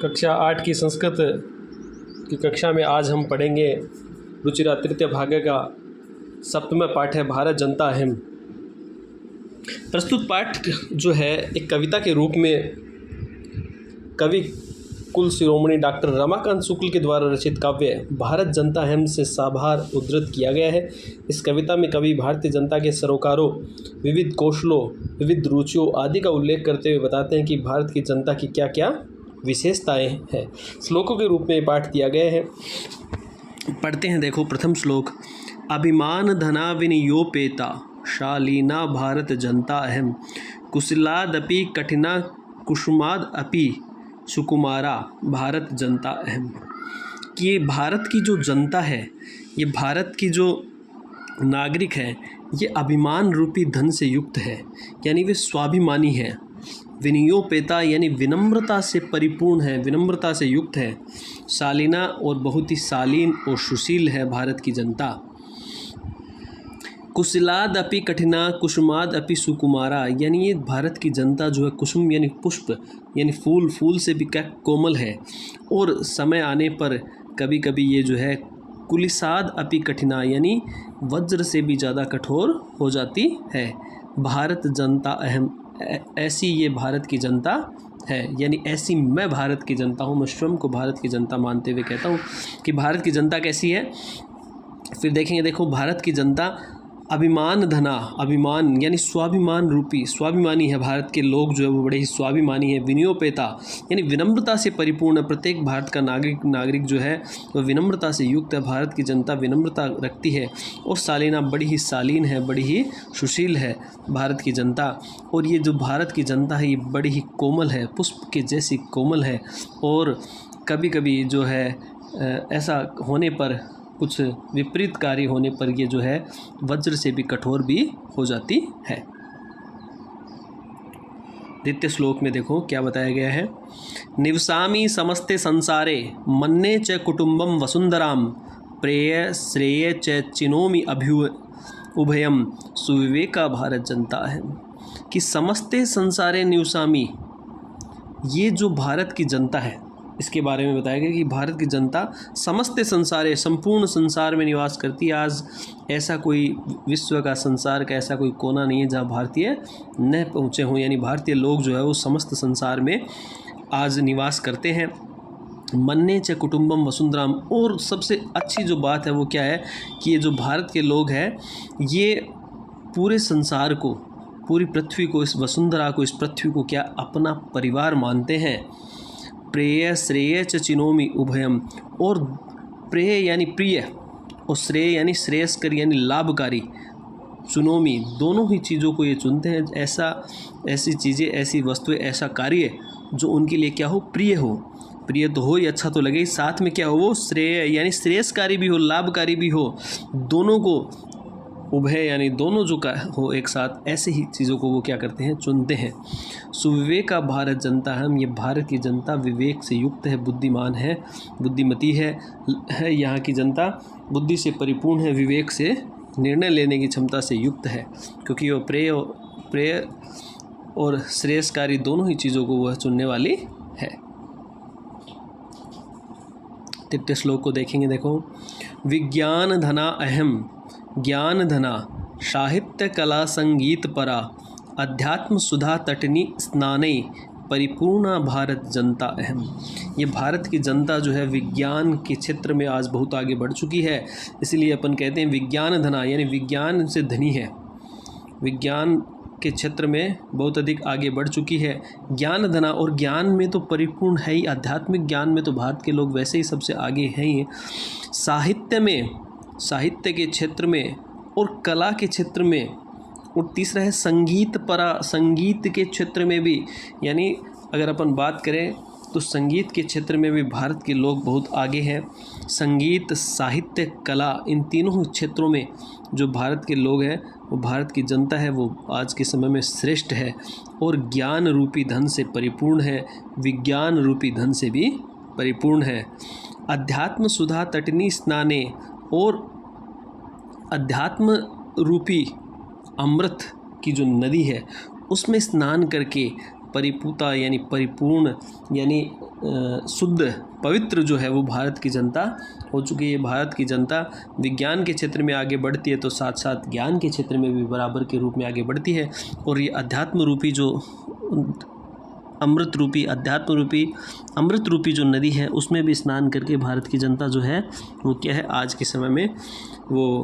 कक्षा 8 की संस्कृत की कक्षा में आज हम पढ़ेंगे रुचिरा तृतीय भाग का 7वां पाठ है भारत जनता अहम। प्रस्तुत पाठ जो है एक कविता के रूप में कवि कुल शिरोमणि डॉक्टर रमाकांत शुक्ल के द्वारा रचित काव्य भारत जनता अहम से साभार उद्धृत किया गया है। इस कविता में कवि भारतीय जनता के सरोकारों, विविध कौशलों, विविध रुचियों आदि का उल्लेख करते हुए बताते हैं कि भारत की जनता की क्या क्या विशेषताएं हैं। श्लोकों के रूप में पाठ दिया गया है, पढ़ते हैं। देखो, प्रथम श्लोक, अभिमान धना विनियोपेता शालीना भारत जनता अहम कुशलादपि कठिना कुसुमाद अपि सुकुमारा भारत जनता अहम। कि ये भारत की जो जनता है, ये भारत की जो नागरिक है, ये अभिमान रूपी धन से युक्त है, यानी वे स्वाभिमानी है। विनियोपेता यानी विनम्रता से परिपूर्ण है, विनम्रता से युक्त है। शालीना और बहुत ही शालीन और सुशील है भारत की जनता। कुशलाद अपि कठिना कुसुमाद अपि सुकुमारा, यानी ये भारत की जनता जो है कुसुम यानी पुष्प यानी फूल, फूल से भी क्या कोमल है। और समय आने पर कभी कभी ये जो है कुलिसाद अपि कठिना यानी वज्र से भी ज़्यादा कठोर हो जाती है। भारत जनता अहम, ऐसी ये भारत की जनता है, यानी ऐसी मैं भारत की जनता हूँ। मैं स्वयं को भारत की जनता मानते हुए कहता हूँ कि भारत की जनता कैसी है। फिर देखेंगे, देखो, भारत की जनता अभिमान धना, अभिमान यानी स्वाभिमान रूपी, स्वाभिमानी है। भारत के लोग जो है वो बड़े ही स्वाभिमानी है। विनियोपेता यानी विनम्रता से परिपूर्ण है। प्रत्येक भारत का नागरिक जो है वह विनम्रता से युक्त है। भारत की जनता विनम्रता रखती है। और शालीना, बड़ी ही शालीन है, बड़ी ही सुशील है भारत की जनता। और ये जो भारत की जनता है ये बड़ी ही कोमल है, पुष्प के जैसी कोमल है। और कभी कभी जो है ऐसा होने पर, कुछ विपरीत कार्य होने पर ये जो है वज्र से भी कठोर भी हो जाती है। द्वितीय श्लोक में देखो क्या बताया गया है। निवसामि समस्ते संसारे मन्ने च कुटुंबम वसुंधराम प्रेय श्रेय च चिनोमि उभयम सुविवेका भारत जनता अहम। कि समस्ते संसारे निवसामि, ये जो भारत की जनता है इसके बारे में बताया गया कि भारत की जनता समस्त संसार, संपूर्ण संसार में निवास करती है। आज ऐसा कोई विश्व का, संसार का ऐसा कोई कोना नहीं है जहाँ भारतीय न पहुँचे हों, यानी भारतीय लोग जो है वो समस्त संसार में आज निवास करते हैं। मन्ने च कुटुंबम वसुंधराम, और सबसे अच्छी जो बात है वो क्या है कि ये जो भारत के लोग हैं ये पूरे संसार को, पूरी पृथ्वी को, इस वसुंधरा को, इस पृथ्वी को क्या अपना परिवार मानते हैं। प्रेय श्रेय च चिनोमि उभयम, और प्रेय यानी प्रिय और श्रेय यानी श्रेयस्कर यानी लाभकारी, चुनोमी दोनों ही चीज़ों को ये चुनते हैं। ऐसी चीज़ें, ऐसी वस्तुएं, ऐसा कार्य जो उनके लिए क्या हो, प्रिय हो। प्रिय तो हो ही, अच्छा तो लगे, साथ में क्या हो, वो श्रेय यानी श्रेयस्कारी भी हो, लाभकारी भी हो। दोनों को, उभय यानी दोनों जो का हो एक साथ, ऐसे ही चीज़ों को वो क्या करते हैं, चुनते हैं। सुविवेका भारत जनता हम, ये भारत की जनता विवेक से युक्त है, बुद्धिमान है, बुद्धिमती है। यहाँ की जनता बुद्धि से परिपूर्ण है, विवेक से, निर्णय लेने की क्षमता से युक्त है, क्योंकि वो प्रेय और श्रेयस्कारी दोनों ही चीज़ों को वह चुनने वाली है। तृतीय श्लोक को देखेंगे, देखो, विज्ञान धना अहम ज्ञान धना साहित्य कला संगीत परा अध्यात्म सुधा तटनी स्नाने परिपूर्णा भारत जनता अहम। ये भारत की जनता जो है विज्ञान के क्षेत्र में आज बहुत आगे बढ़ चुकी है, इसलिए अपन कहते हैं विज्ञान धना, यानी विज्ञान से धनी है, विज्ञान के क्षेत्र में बहुत अधिक आगे बढ़ चुकी है। ज्ञान धना, और ज्ञान में तो परिपूर्ण है ही, आध्यात्मिक ज्ञान में तो भारत के लोग वैसे ही सबसे आगे हैं ही। साहित्य में, साहित्य के क्षेत्र में और कला के क्षेत्र में, और तीसरा है संगीत परा, संगीत के क्षेत्र में भी, यानी अगर अपन बात करें तो संगीत के क्षेत्र में भी भारत के लोग बहुत आगे हैं। संगीत, साहित्य, कला, इन तीनों क्षेत्रों में जो भारत के लोग हैं, वो भारत की जनता है, वो आज के समय में श्रेष्ठ है और ज्ञान रूपी धन से परिपूर्ण है, विज्ञान रूपी धन से भी परिपूर्ण है। अध्यात्म सुधा तटनी स्नाने, और अध्यात्म रूपी अमृत की जो नदी है उसमें स्नान करके परिपूता यानी परिपूर्ण, यानी शुद्ध पवित्र जो है वो भारत की जनता हो चुकी है। भारत की जनता विज्ञान के क्षेत्र में आगे बढ़ती है तो साथ साथ ज्ञान के क्षेत्र में भी बराबर के रूप में आगे बढ़ती है। और ये अध्यात्म रूपी जो अमृत रूपी जो नदी है उसमें भी स्नान करके भारत की जनता जो है वो क्या है, आज के समय में वो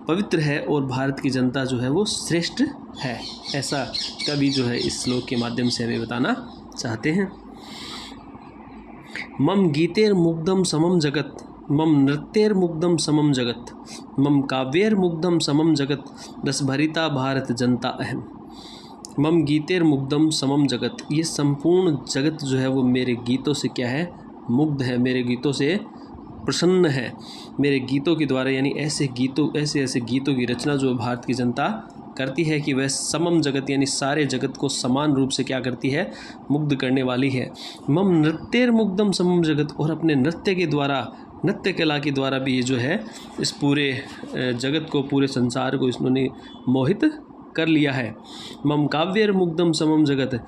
पवित्र है और भारत की जनता जो है वो श्रेष्ठ है। ऐसा कवि जो है इस श्लोक के माध्यम से हमें बताना चाहते हैं। मम गीतेर्मुग्धम समम जगत, मम नृत्येर्मुग्धम समम जगत, मम काव्येर्मुग्धम समम जगत, रसभरिता भारत जनता अहम। मम गीतेर्मुग्धम समम जगत, ये संपूर्ण जगत जो है वो मेरे गीतों से क्या है, मुग्ध है, मेरे गीतों से प्रसन्न है। मेरे गीतों के द्वारा यानी ऐसे गीतों की रचना जो भारत की जनता करती है कि वह समम जगत यानी सारे जगत को समान रूप से क्या करती है, मुग्ध करने वाली है। मम नृत्येर्मुग्धम समम जगत, और अपने नृत्य के द्वारा, नृत्य कला के द्वारा भी ये जो है इस पूरे जगत को, पूरे संसार को इन्होंने मोहित कर लिया है। मम काव्येर्मुग्धम समम जगत,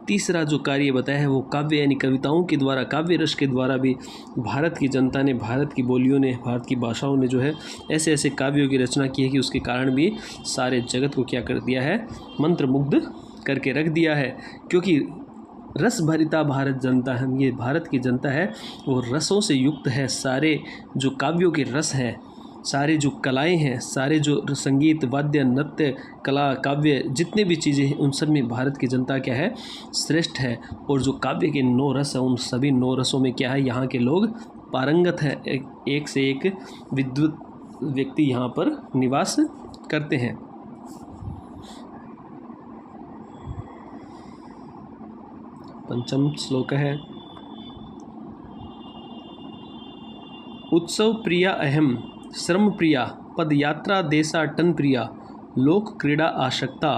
तीसरा जो कार्य बताया है वो काव्य यानी कविताओं के द्वारा, काव्य रस के द्वारा भी भारत की जनता ने, भारत की बोलियों ने, भारत की भाषाओं ने जो है ऐसे ऐसे काव्यों की रचना की है कि उसके कारण भी सारे जगत को क्या कर दिया है, मंत्रमुग्ध करके रख दिया है। क्योंकि रस भरिता भारत जनता है, ये भारत की जनता है वो रसों से युक्त है। सारे जो काव्यों के रस हैं, सारे जो कलाएं हैं, सारे जो संगीत, वाद्य, नृत्य, कला, काव्य, जितने भी चीज़ें हैं उन सब में भारत की जनता क्या है, श्रेष्ठ है। और जो काव्य के 9 रस हैं उन सभी 9 रसों में क्या है, यहाँ के लोग पारंगत हैं। एक से एक विद्वत व्यक्ति यहाँ पर निवास करते हैं। पंचम श्लोक है, उत्सव प्रिया अहम, श्रम प्रिया, पदयात्रा देशाटन प्रिया, लोक क्रीड़ा आशक्ता,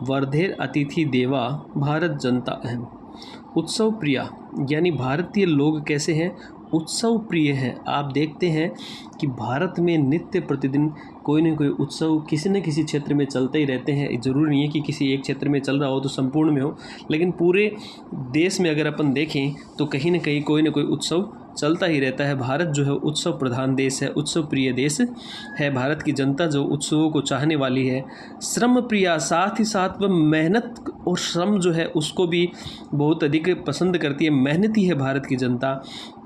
वर्धेर अतिथि देवा, भारत जनता अहम। उत्सव प्रिया यानी भारतीय लोग कैसे हैं, उत्सव प्रिय हैं। आप देखते हैं कि भारत में नित्य प्रतिदिन कोई न कोई उत्सव किसी न किसी क्षेत्र में चलते ही रहते हैं। ज़रूरी नहीं है कि किसी एक क्षेत्र में चल रहा हो तो संपूर्ण में हो, लेकिन पूरे देश में अगर अपन देखें तो कहीं न कहीं कोई न कोई उत्सव चलता ही रहता है। भारत जो है उत्सव प्रधान देश है, उत्सव प्रिय देश है। भारत की जनता जो उत्सवों को चाहने वाली है। श्रम प्रिया, साथ ही साथ वह मेहनत और श्रम जो है उसको भी बहुत अधिक पसंद करती है, मेहनती है भारत की जनता।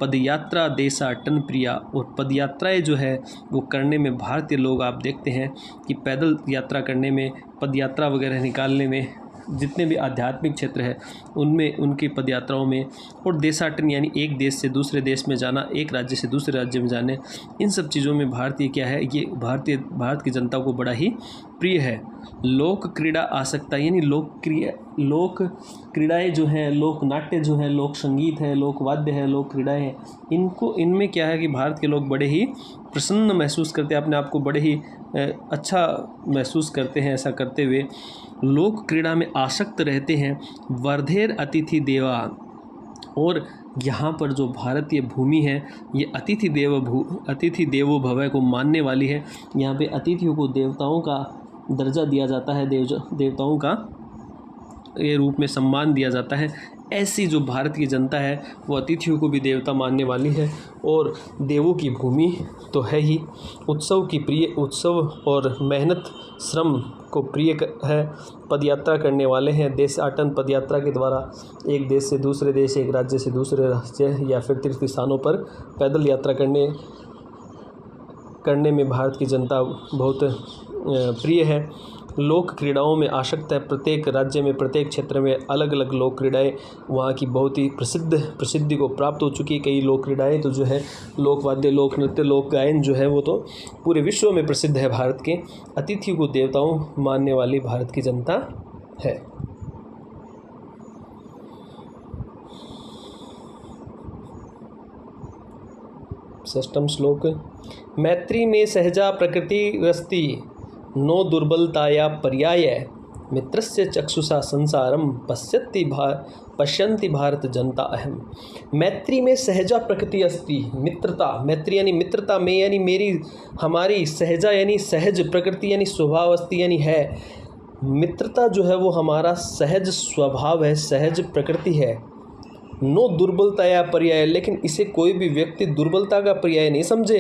पदयात्रा देशाटन प्रिया, और पदयात्राएं जो है वो करने में भारतीय लोग, आप देखते हैं कि पैदल यात्रा करने में, पदयात्रा वगैरह निकालने में, जितने भी आध्यात्मिक क्षेत्र है उनमें, उनकी पदयात्राओं में, और देशाटन यानी एक देश से दूसरे देश में जाना, एक राज्य से दूसरे राज्य में जाने, इन सब चीज़ों में भारतीय क्या है, ये भारत की जनता को बड़ा ही प्रिय है। लोक क्रीड़ा आसक्ता यानी लोक क्रीड़ाएँ जो हैं, लोक नाट्य जो है, लोक संगीत है, लोक वाद्य है, लोक क्रीड़ाएँ हैं, इनमें क्या है कि भारत के लोग बड़े ही प्रसन्न महसूस करते हैं, अपने आप को बड़े ही अच्छा महसूस करते हैं। ऐसा करते हुए लोक क्रीड़ा में आसक्त रहते हैं। वर्धेर अतिथि देवा, और यहाँ पर जो भारतीय भूमि है ये अतिथि देवो भव को मानने वाली है। यहाँ पे अतिथियों को देवताओं का दर्जा दिया जाता है, देवताओं का ये रूप में सम्मान दिया जाता है। ऐसी जो भारत की जनता है वो अतिथियों को भी देवता मानने वाली है और देवों की भूमि तो है ही। उत्सव और मेहनत श्रम को प्रिय है। पदयात्रा करने वाले हैं। देशाटन, पदयात्रा के द्वारा एक देश से दूसरे देश, एक राज्य से दूसरे राज्य या फिर तीर्थ स्थानों पर पैदल यात्रा करने में भारत की जनता बहुत प्रिय है। लोक क्रीड़ाओं में आसक्त है। प्रत्येक राज्य में, प्रत्येक क्षेत्र में अलग अलग लोक क्रीड़ाएँ वहाँ की बहुत ही प्रसिद्धि को प्राप्त हो चुकी है। कई लोक क्रीड़ाएँ तो जो है लोक वाद्य, लोक नृत्य, लोक गायन जो है वो तो पूरे विश्व में प्रसिद्ध है। भारत के अतिथि को देवताओं मानने वाली भारत की जनता है। षष्ठम श्लोक, मैत्री में सहजा प्रकृति रस्ति, नो दुर्बलताया पर्याय, मित्रस्य चक्षुषा संसारम पश्यन्ति भारत जनता अहम। मैत्री में सहजा प्रकृति अस्ति, मित्रता, मैत्री यानी मित्रता में, यानी मेरी, हमारी, सहजा यानी सहज, प्रकृति यानी स्वभाव, अस्ति यानी है। मित्रता जो है वो हमारा सहज स्वभाव है, सहज प्रकृति है। नो दुर्बलता या पर्याय, लेकिन इसे कोई भी व्यक्ति दुर्बलता का पर्याय नहीं समझे।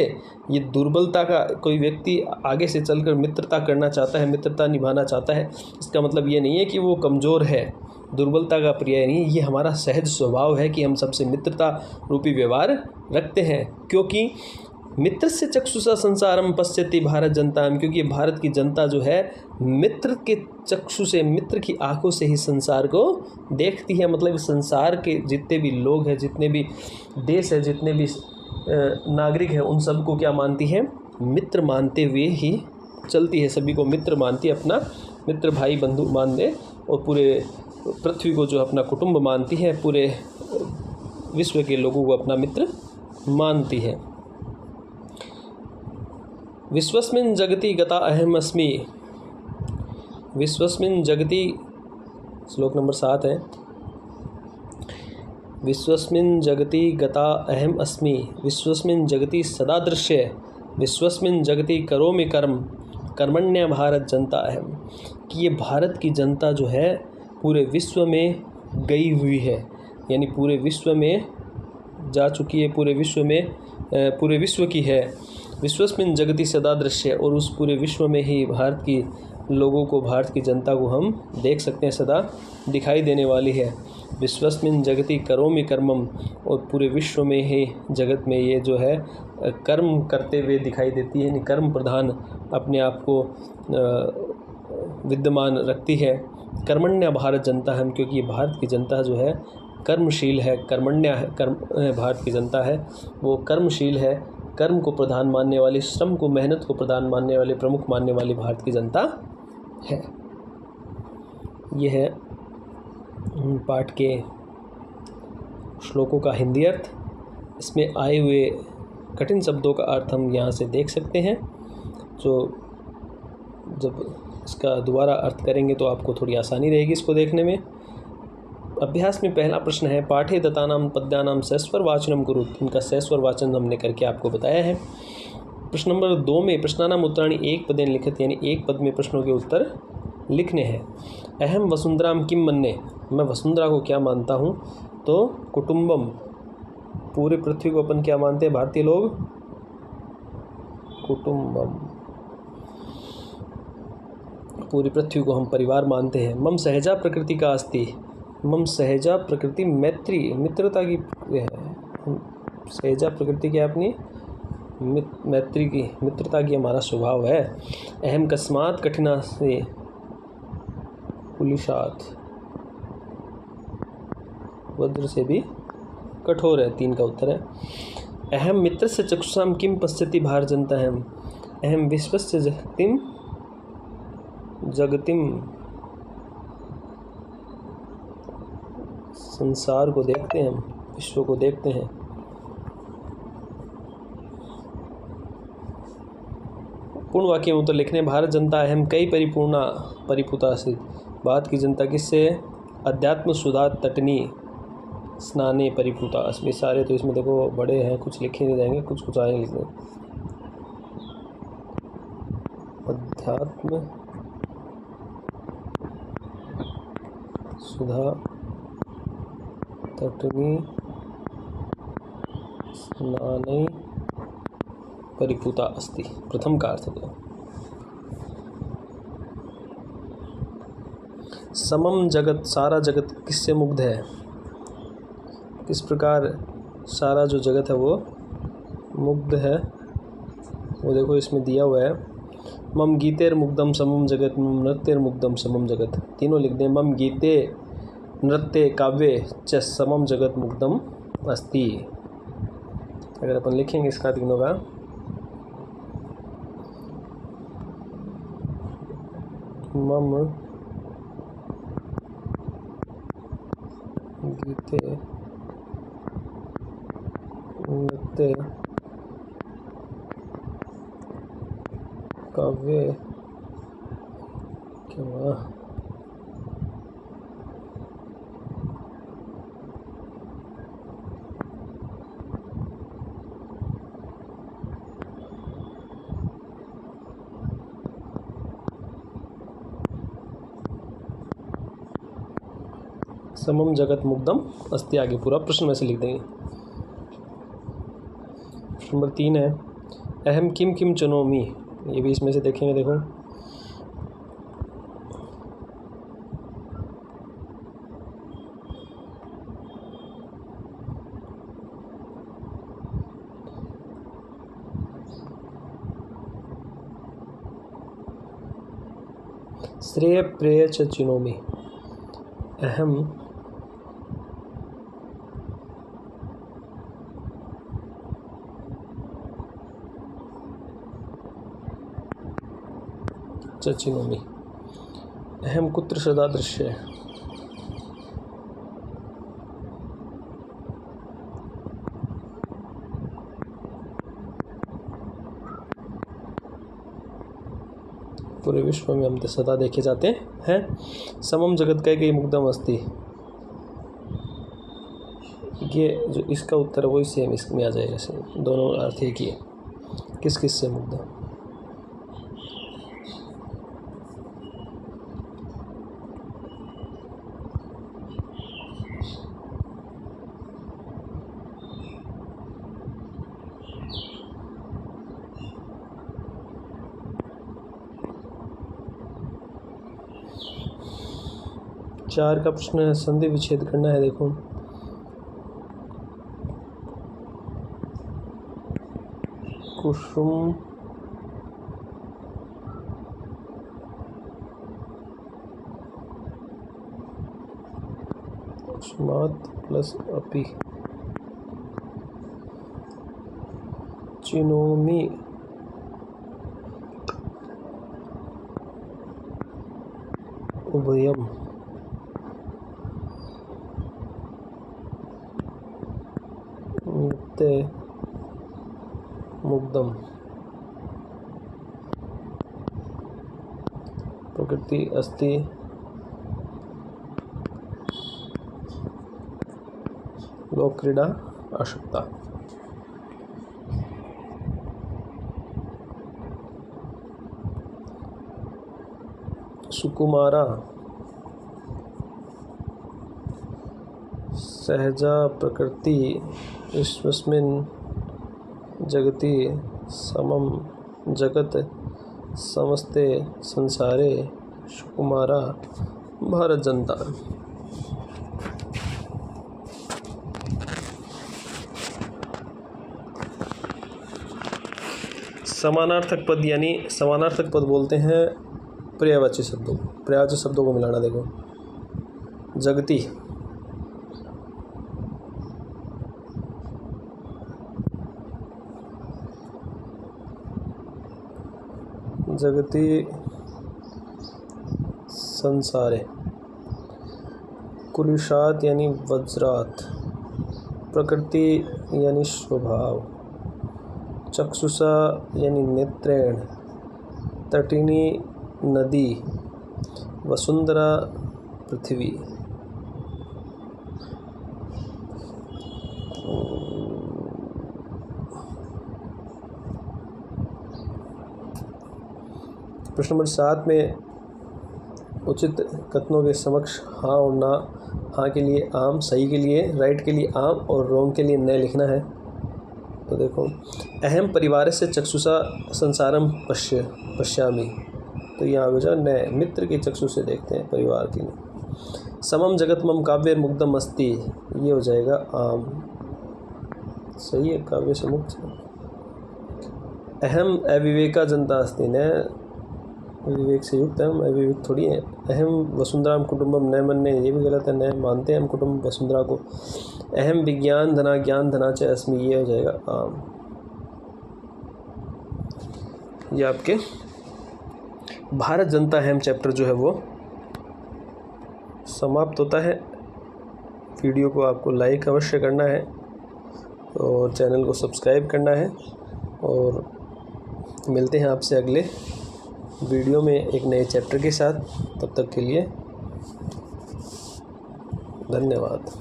ये दुर्बलता का कोई व्यक्ति आगे से चलकर मित्रता करना चाहता है, मित्रता निभाना चाहता है, इसका मतलब ये नहीं है कि वो कमज़ोर है। दुर्बलता का पर्याय नहीं, ये हमारा सहज स्वभाव है कि हम सबसे मित्रता रूपी व्यवहार रखते हैं। क्योंकि मित्र से चक्षुषा संसारम पश्यति भारत जनता, क्योंकि भारत की जनता जो है मित्र के चक्षु से, मित्र की आंखों से ही संसार को देखती है। मतलब संसार के जितने भी लोग हैं, जितने भी देश है, जितने भी नागरिक हैं, उन सबको क्या मानती है? मित्र मानते हुए ही चलती है। सभी को मित्र मानती है, अपना मित्र भाई बंधु मान दे, और पूरे पृथ्वी को जो अपना कुटुंब मानती है, पूरे विश्व के लोगों को अपना मित्र मानती है। विश्वस्मिन् जगति गता अहम अस्मि, विश्वस्मिन् जगति, श्लोक नंबर 7 है। विश्वस्मिन् जगति गता अहम अस्मि, विश्वस्मिन् जगति सदा दृश्य, विश्वस्मिन् जगति करोमि कर्म, कर्मण्य भारत जनता अहम। कि ये भारत की जनता जो है पूरे विश्व में गई हुई है, यानी पूरे विश्व में जा चुकी है, पूरे विश्व की है। विश्वस्मिन् जगति सदा दृश्य, और उस पूरे विश्व में ही भारत की लोगों को, भारत की जनता को हम देख सकते हैं, सदा दिखाई देने वाली है। विश्वस्मिन् जगति करोमि कर्मम, और पूरे विश्व में ही, जगत में ये जो है कर्म करते हुए दिखाई देती है, यानी कर्म प्रधान अपने आप को विद्यमान रखती है। कर्मण्य भारत जनता हम, क्योंकि ये भारत की जनता जो है कर्मशील है, कर्मण्य है, भारत की जनता है वो कर्मशील है, कर्म को प्रधान मानने वाली, श्रम को, मेहनत को प्रधान मानने वाली, प्रमुख मानने वाली भारत की जनता है। यह है पाठ के श्लोकों का हिंदी अर्थ। इसमें आए हुए कठिन शब्दों का अर्थ हम यहाँ से देख सकते हैं, जो जब इसका दोबारा अर्थ करेंगे तो आपको थोड़ी आसानी रहेगी इसको देखने में। अभ्यास में पहला प्रश्न है, पाठे दत्तानाम पद्यानाम सस्वर वाचनम कुरु। इनका सस्वर वाचन हमने करके आपको बताया है। प्रश्न नंबर 2 में प्रश्नानाम उत्तराणि एक पदेन लिखित, यानी एक पद में प्रश्नों के उत्तर लिखने हैं। अहम वसुंधराम किम मन्ये, मैं वसुंधरा को क्या मानता हूँ? तो कुटुंबम, पूरे पृथ्वी को अपन क्या मानते हैं भारतीय लोग? कुटुंबम, पूरी पृथ्वी को हम परिवार मानते हैं। मम सहजा प्रकृति का अस्ति, मम सहजा प्रकृति मैत्री, मित्रता की है। सहजा प्रकृति क्या अपनी मैत्री की, मित्रता की हमारा स्वभाव है। अहम कस्मात कठिना से पुलिशात, वज्र से भी कठोर है, 3 का उत्तर है। अहम मित्र से चक्षुषाम किम पश्यति भारत जनता अहम, अहम विश्वस्य जगतिम, संसार को देखते हैं, विश्व को देखते हैं। पूर्ण वाक्य में उत्तर लिखने। भारत जनता अहम कई परिपूर्णा परिपुता से, भारत की जनता किससे? अध्यात्म सुधा तटनी स्नाने परिपुता अस्मि। सारे तो इसमें देखो बड़े हैं, कुछ लिखे नहीं जाएंगे, कुछ कुछ आएंगे लिखने। अध्यात्म सुधा तटनी स्नाने परिपुता अस्ति, प्रथम का अर्थ दो। समम जगत, सारा जगत किससे मुग्ध है? किस प्रकार सारा जो जगत है वो मुग्ध है, वो देखो इसमें दिया हुआ है। मम गीतेर मुग्धम समम जगत, मम नृत्यर मुग्धम समम जगत, तीनों लिख दें। मम गीते नृत्य काव्य च समम जगत मुग्धम अस्ति। अगर अपन लिखेंगे इसका तीनों का, मम गीते नृत्य काव्य क्या समम जगत मुग्धम अस्ति, आगे पूरा प्रश्न में से लिख देंगे। प्रश्न नंबर 3 है अहम किम किम चुनोमी, ये भी इसमें से देखेंगे। देखो श्रेय प्रेय च चिनोमी, अहम च चिनोमी, अहम कुत्र सदा दृश्य, पूरे विश्व में हम सदा देखे जाते हैं। समम जगत कैकेयी मुग्धम अस्ति, ये जो इसका उत्तर है वही सेम इसमें आ जाएगा, सेम दोनों अर्थ एक ही है। किस किस से मुग्ध, चार का प्रश्न है संधि विच्छेद करना है। देखो कुसुम कुसुमात प्लस अपि चिनोमी उभयम नित्य मुग्धम प्रकृति अस्ति लोक क्रीड़ा आशक्ता। सुकुमारा सहजा प्रकृति विश्वस्मिन् जगति समम जगत समस्ते संसारे सुकुमारा भारत जनता। समानार्थक पद यानी समानार्थक पद बोलते हैं पर्यायवाची शब्दों, पर्यायवाची शब्दों को मिलाना। देखो जगति जगति संसारे, कुलिशात यानी वज्रात, प्रकृति यानी स्वभाव, चक्षुषा यानी नेत्रेण, तटिनी नदी, वसुंधरा पृथ्वी। प्रश्न नंबर 7 में उचित कथनों के समक्ष हाँ और ना, हाँ के लिए आम, सही के लिए, राइट के लिए आम और रॉन्ग के लिए न लिखना है। तो देखो अहम परिवार से चक्षुषा संसारम पश्यामि, तो यहाँ हो जाए न, मित्र के चक्षु से देखते हैं परिवार के लिए। समम जगत मम काव्य मुग्धम अस्ति, ये हो जाएगा आम, सही है, काव्य से मुक्त। अहम अविवेका जनता अस्ति, न विवेक से युक्त है, हम अविवेक थोड़ी है। अहम वसुंधराम कुटुंबम न मन्ने, ये भी गलत है, न मानते हैं हम कुटुंब वसुंधरा को। अहम विज्ञान धना ज्ञान धना च अस्मि, ये हो जाएगा आम। ये आपके भारत जनता अहम चैप्टर जो है वो समाप्त होता है। वीडियो को आपको लाइक अवश्य करना है और चैनल को सब्सक्राइब करना है, और मिलते हैं आपसे अगले वीडियो में एक नए चैप्टर के साथ। तब तक के लिए धन्यवाद।